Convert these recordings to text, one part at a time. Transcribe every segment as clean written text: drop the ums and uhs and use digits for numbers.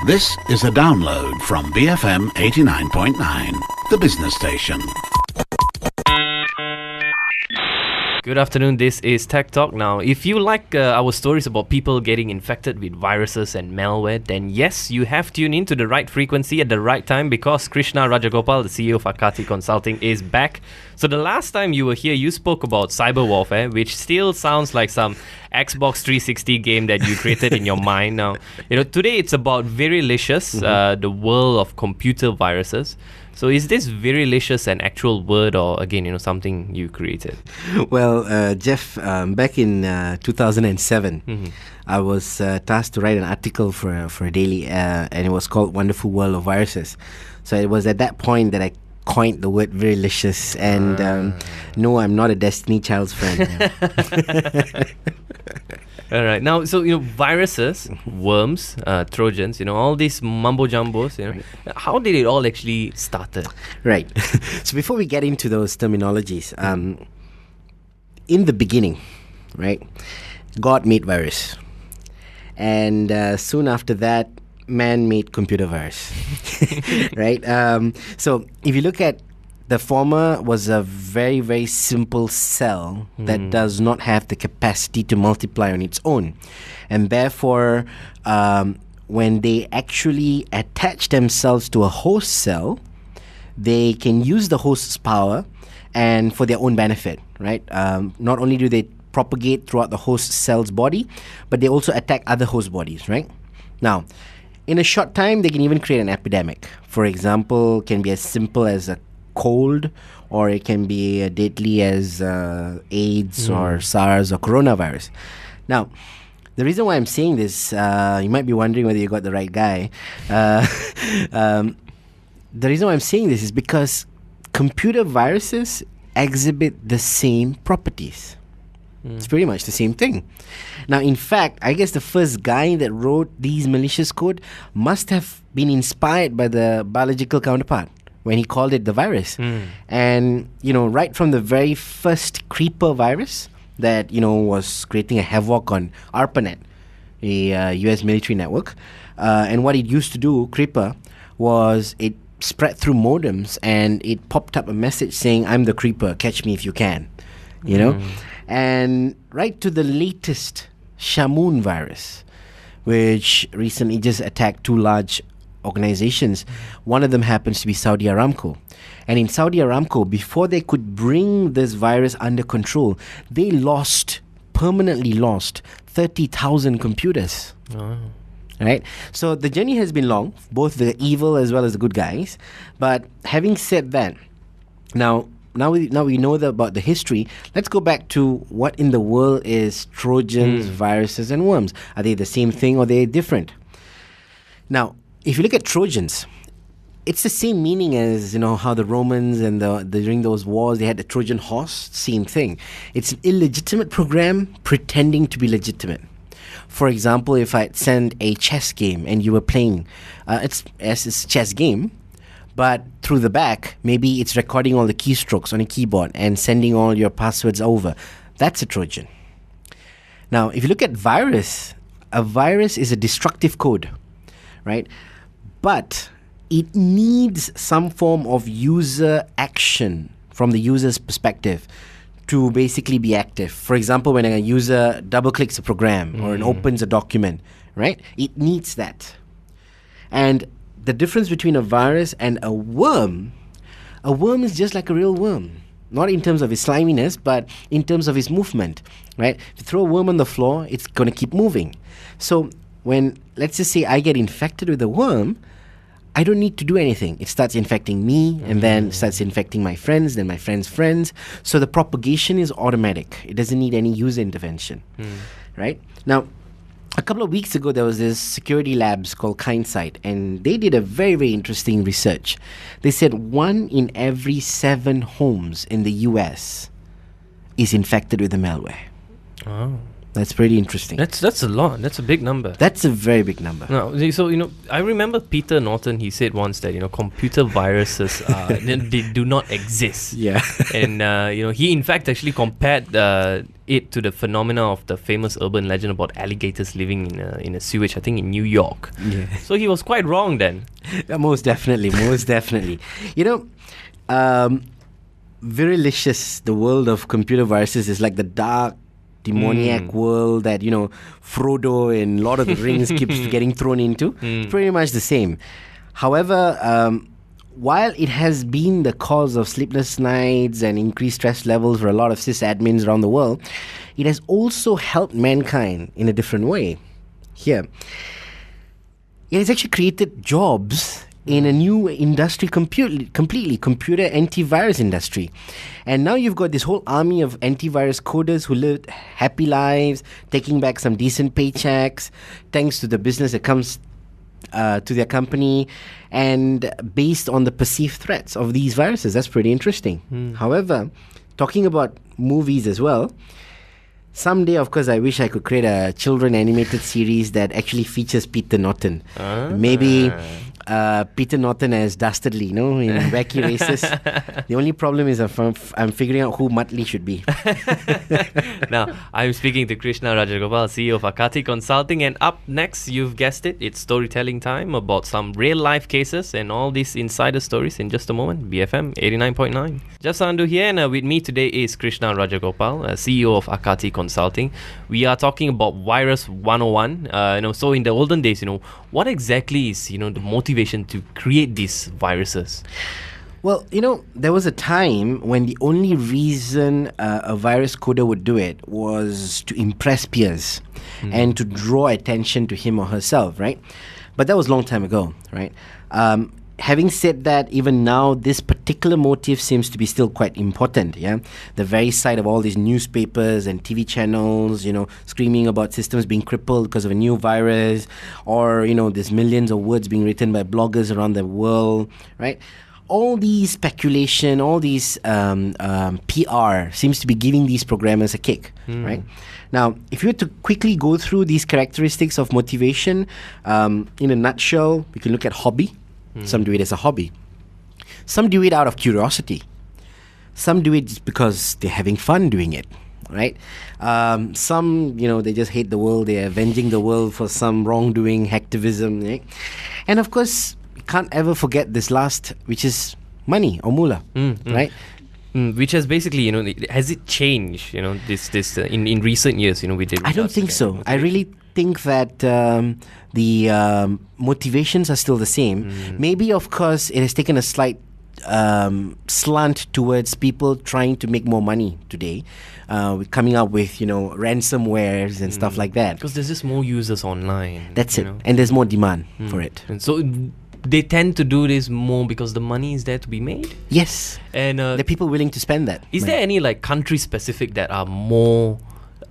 This is a download from BFM 89.9, the business station. Good afternoon, this is Tech Talk. Now, if you like our stories about people getting infected with viruses and malware, then yes, you have tuned into the right frequency at the right time, because Krishna Rajagopal, the CEO of AKATI Consulting, is back. So the last time you were here, you spoke about cyber warfare, which still sounds like some Xbox 360 game that you created in your mind. Now, today it's about Virilicious, the world of computer viruses. So is this Virilicious an actual word, or again, something you created? Well, Jeff, back in 2007, I was tasked to write an article for a daily, and it was called Wonderful World of Viruses. So it was at that point that I coined the word Virilicious, and no, I'm not a Destiny Child's friend. All right. Now, so, viruses, worms, Trojans, all these mumbo-jumbos, Right. How did it all actually started? Right. So before we get into those terminologies, in the beginning, right, God made virus. And soon after that, man made computer virus. Right? So if you look at the former, was a very, very simple cell that does not have the capacity to multiply on its own. And therefore, when they actually attach themselves to a host cell, they can use the host's power and for their own benefit, right? Not only do they propagate throughout the host cell's body, but they also attack other host bodies, right? Now, in a short time, they can even create an epidemic. For example, can be as simple as a cold, or it can be deadly as AIDS or SARS or coronavirus. Now, the reason why I'm saying this, you might be wondering whether you got the right guy. The reason why I'm saying this is because computer viruses exhibit the same properties. It's pretty much the same thing. Now, in fact, I guess the first guy that wrote these malicious code must have been inspired by the biological counterpart when he called it the virus. And, right from the very first creeper virus that, was creating a havoc on ARPANET, a US military network, and what it used to do, creeper, was it spread through modems and it popped up a message saying, "I'm the creeper, catch me if you can," And right to the latest Shamoon virus, which recently just attacked two large organizations. One of them happens to be Saudi Aramco. And in Saudi Aramco, before they could bring this virus under control, they permanently lost 30,000 computers. Right? So the journey has been long, both the evil as well as the good guys. But having said that, now we know about the history. Let's go back to what in the world is Trojans, viruses, and worms. Are they the same thing or are they different? Now, if you look at Trojans, it's the same meaning as, how the Romans and during those wars, they had the Trojan horse, same thing. It's an illegitimate program pretending to be legitimate. For example, if I send a chess game and you were playing, it's a chess game, but through the back, maybe it's recording all the keystrokes on a keyboard and sending all your passwords over. That's a Trojan. Now, if you look at a virus is a destructive code, right? But it needs some form of user action from the user's perspective to basically be active. For example, when a user double-clicks a program or opens a document, right? It needs that. And the difference between a virus and a worm is just like a real worm. Not in terms of its sliminess, but in terms of its movement, right? If you throw a worm on the floor, it's going to keep moving. So when, let's just say I get infected with a worm, I don't need to do anything. It starts infecting me, and then starts infecting my friends, then my friends' friends. So the propagation is automatic. It doesn't need any user intervention, right? Now, a couple of weeks ago, there was this security labs called Kindsight, and they did a very, very interesting research. They said 1 in every 7 homes in the US is infected with the malware. That's pretty interesting. That's a lot. That's a big number. That's a very big number. No, so I remember Peter Norton. He said once that computer viruses they do not exist. Yeah. And he in fact actually compared it to the phenomena of the famous urban legend about alligators living in a sewage, I think in New York. Yeah. So he was quite wrong then. Most definitely. Virilicious, the world of computer viruses, is like the dark, demoniac world that Frodo in Lord of the Rings keeps getting thrown into. It's pretty much the same. However, while it has been the cause of sleepless nights and increased stress levels for a lot of sysadmins around the world, it has also helped mankind in a different way. Here, it has actually created jobs in a new industry completely, computer antivirus industry. And now you've got this whole army of antivirus coders who live happy lives, taking back some decent paychecks, thanks to the business that comes to their company, and based on the perceived threats of these viruses. That's pretty interesting. However, talking about movies as well, someday, of course, I wish I could create a children animated series that actually features Peter Norton. Maybe Peter Norton as Dastardly, in wacky races. The only problem is I'm figuring out who Muttley should be. Now, I'm speaking to Krishna Rajagopal, CEO of AKATI Consulting, and up next, you've guessed it, it's storytelling time about some real-life cases and all these insider stories in just a moment. BFM 89.9. Jeff Sandhu here, and with me today is Krishna Rajagopal, CEO of AKATI Consulting. We are talking about Virus 101. So in the olden days, what exactly is, the motivation to create these viruses? Well, there was a time when the only reason a virus coder would do it was to impress peers and to draw attention to him or herself, right? But that was a long time ago, right? Having said that, even now, this particular motive seems to be still quite important, yeah? The very sight of all these newspapers and TV channels, screaming about systems being crippled because of a new virus, or, there's millions of words being written by bloggers around the world, right? All these speculation, all these PR seems to be giving these programmers a kick, right? Now, if you were to quickly go through these characteristics of motivation, in a nutshell, we can look at hobby. Some do it as a hobby. Some do it out of curiosity. Some do it just because they're having fun doing it, right? Some, they just hate the world. They're avenging the world for some wrongdoing, hacktivism, right? And of course, you can't ever forget this last, which is money or moolah, right? Which has basically, has it changed, this in recent years, with it? I don't think so. I really think that the motivations are still the same. Maybe, of course, it has taken a slight slant towards people trying to make more money today, coming up with ransomwares and stuff like that. Because there's just more users online. That's it, and there's more demand for it. And so they tend to do this more because the money is there to be made. Yes, and there are people willing to spend that. Is there any country specific that are more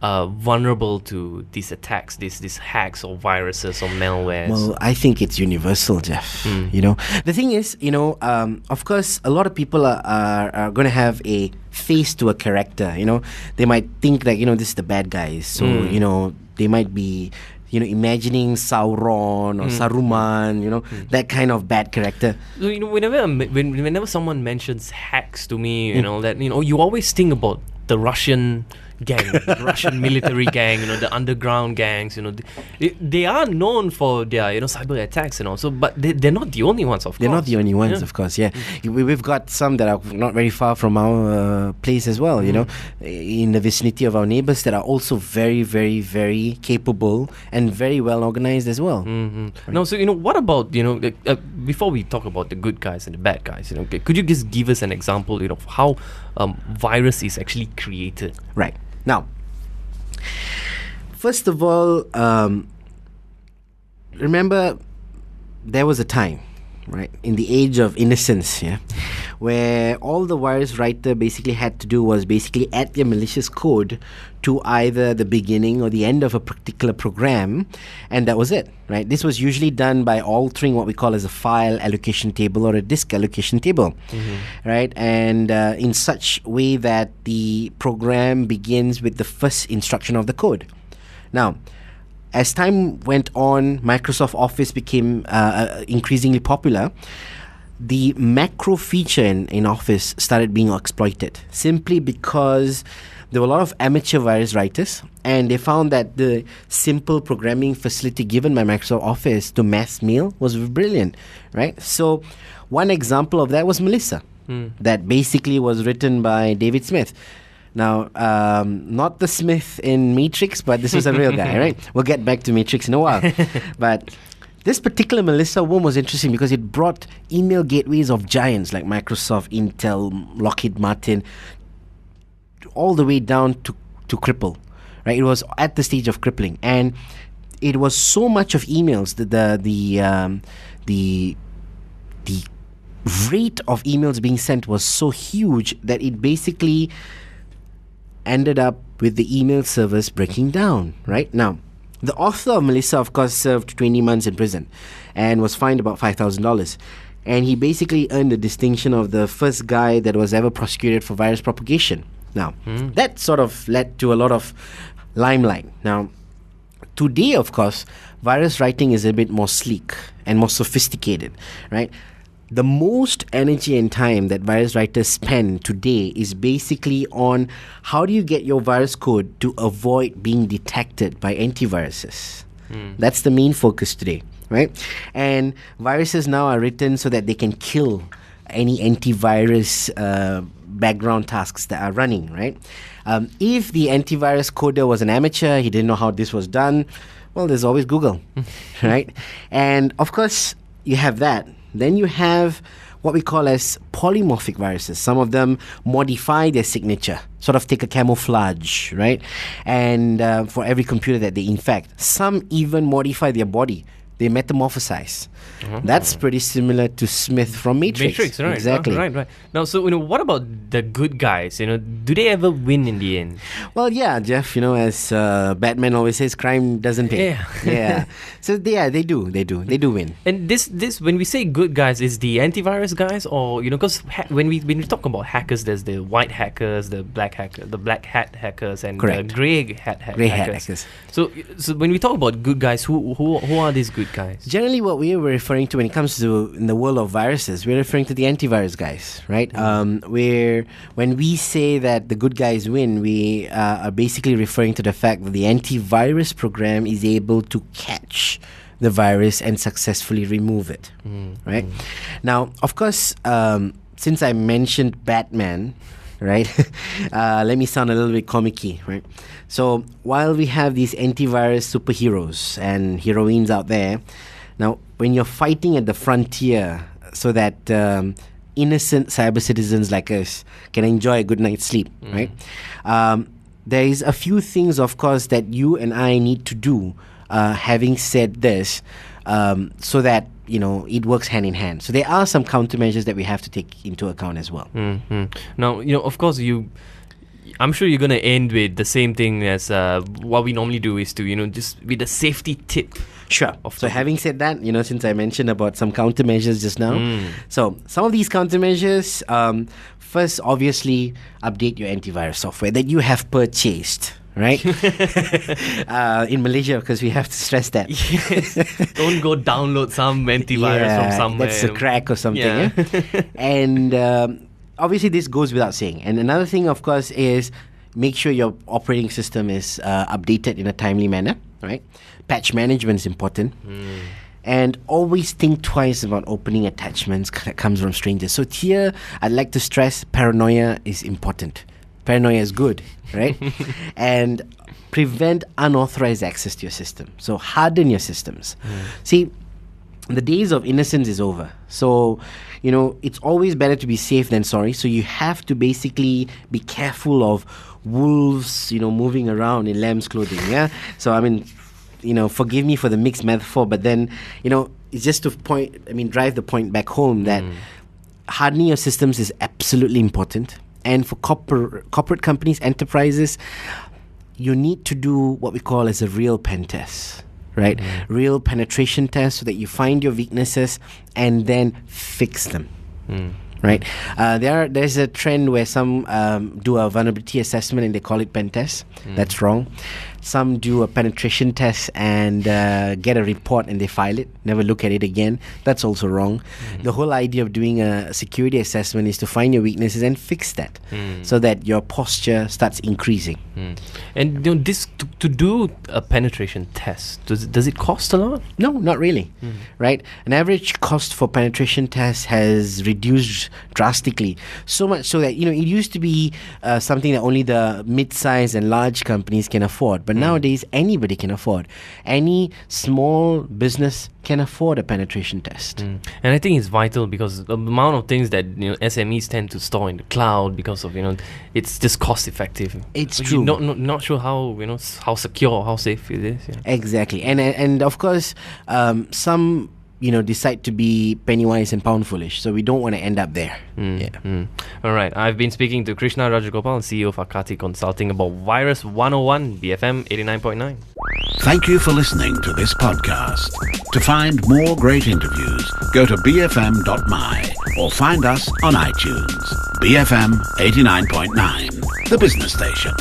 vulnerable to these attacks, these hacks or viruses or malwares? Well, I think it's universal, Jeff. The thing is, of course, a lot of people are going to have a face to a character. They might think that this is the bad guys, so they might be imagining Sauron or Saruman, that kind of bad character. So, whenever someone mentions hacks to me, you always think about the Russian gang, the Russian military gang, the underground gangs, they are known for their, cyber attacks and all. So, but they're not the only ones, of course. They're not the only ones, of course, yeah. We've got some that are not very far from our place as well, in the vicinity of our neighbors that are also very, very, very capable and very well organized as well. Right. Now, so, what about, before we talk about the good guys and the bad guys, could you just give us an example, of how virus is actually created? Right. Now, first of all, remember there was a time, right, in the age of innocence, where all the virus writer basically had to do was basically add their malicious code to either the beginning or the end of a particular program, and that was it, right? This was usually done by altering what we call as a file allocation table or a disk allocation table, right? And in such way that the program begins with the first instruction of the code. Now, as time went on, Microsoft Office became increasingly popular. The macro feature in Office started being exploited simply because there were a lot of amateur virus writers, and they found that the simple programming facility given by Microsoft Office to mass mail was brilliant, right? So one example of that was Melissa, that basically was written by David Smith. Now, not the Smith in Matrix, but this was a real guy, right? We'll get back to Matrix in a while. But this particular Melissa worm was interesting because it brought email gateways of giants like Microsoft, Intel, Lockheed Martin, all the way down to cripple, right? It was at the stage of crippling, and it was so much of emails that the rate of emails being sent was so huge that it basically ended up with the email servers breaking down, right? Now, the author of Melissa, of course, served 20 months in prison and was fined about $5,000. And he basically earned the distinction of the first guy that was ever prosecuted for virus propagation. Now, that sort of led to a lot of limelight. Now, today, of course, virus writing is a bit more sleek and more sophisticated, right? The most energy and time that virus writers spend today is basically on how do you get your virus code to avoid being detected by antiviruses. That's the main focus today, right? And viruses now are written so that they can kill any antivirus background tasks that are running, right? If the antivirus coder was an amateur, he didn't know how this was done, well, there's always Google, right? And of course, you have that. Then you have what we call as polymorphic viruses. Some of them modify their signature, sort of take a camouflage, right? And for every computer that they infect. Some even modify their body. They metamorphosize. That's pretty similar to Smith from Matrix. Matrix, right? Exactly. Right. Now, so what about the good guys? Do they ever win in the end? Well, yeah, Jeff. As Batman always says, crime doesn't pay. Yeah. So they do win. And this when we say good guys, is the antivirus guys, or because when we talk about hackers, there's the white hackers, the black hat hackers, and Correct. the grey hat Grey hat hackers. hackers. So when we talk about good guys, who are these good guys? Generally, what we were referring to when it comes to in the world of viruses, we're referring to the antivirus guys, right? Where when we say that the good guys win, we are basically referring to the fact that the antivirus program is able to catch the virus and successfully remove it, right? Now, of course, since I mentioned Batman, right? Let me sound a little bit comic-y, right? So while we have these antivirus superheroes and heroines out there, now when you're fighting at the frontier so that innocent cyber citizens like us can enjoy a good night's sleep, right? There is a few things, of course, that you and I need to do. Having said this, so that it works hand in hand. So there are some countermeasures that we have to take into account as well. Now, of course, I'm sure you're going to end with the same thing as what we normally do is to, just with a safety tip. Sure. So having said that, since I mentioned about some countermeasures just now, so some of these countermeasures, first, obviously, update your antivirus software that you have purchased. Right? In Malaysia, because we have to stress that. Yes. Don't go download some antivirus from somewhere. That's a crack or something. Yeah. And obviously this goes without saying. And another thing, of course, is make sure your operating system is updated in a timely manner. Right? Patch management is important. And always think twice about opening attachments that comes from strangers. So here, I'd like to stress paranoia is important. Paranoia is good, right? And prevent unauthorized access to your system. So harden your systems. See, the days of innocence is over. So, it's always better to be safe than sorry. So you have to basically be careful of wolves, moving around in lamb's clothing, yeah? So, forgive me for the mixed metaphor, but then, it's just to drive the point back home that hardening your systems is absolutely important. And for corporate companies, enterprises, you need to do what we call as a real pen test, right? Real penetration test so that you find your weaknesses and then fix them, right? There's a trend where some do a vulnerability assessment and they call it pen test. That's wrong. Some do a penetration test and get a report and they file it, never look at it again. That's also wrong. The whole idea of doing a security assessment is to find your weaknesses and fix that, so that your posture starts increasing. And this to do a penetration test, does it cost a lot? No, not really. Right? An average cost for penetration test has reduced drastically. So much so that, it used to be something that only the mid-sized and large companies can afford. But nowadays, anybody can afford. Any small business can afford a penetration test. And I think it's vital because the amount of things that SMEs tend to store in the cloud because of it's just cost effective. It's so true. You're not sure how how secure or how safe it is. Yeah. Exactly, and of course, some decide to be penny wise and pound foolish. So we don't want to end up there. All right. I've been speaking to Krishna Rajagopal, CEO of AKATI Consulting, about Virus 101, BFM 89.9. Thank you for listening to this podcast. To find more great interviews, go to bfm.my or find us on iTunes. BFM 89.9, the business station.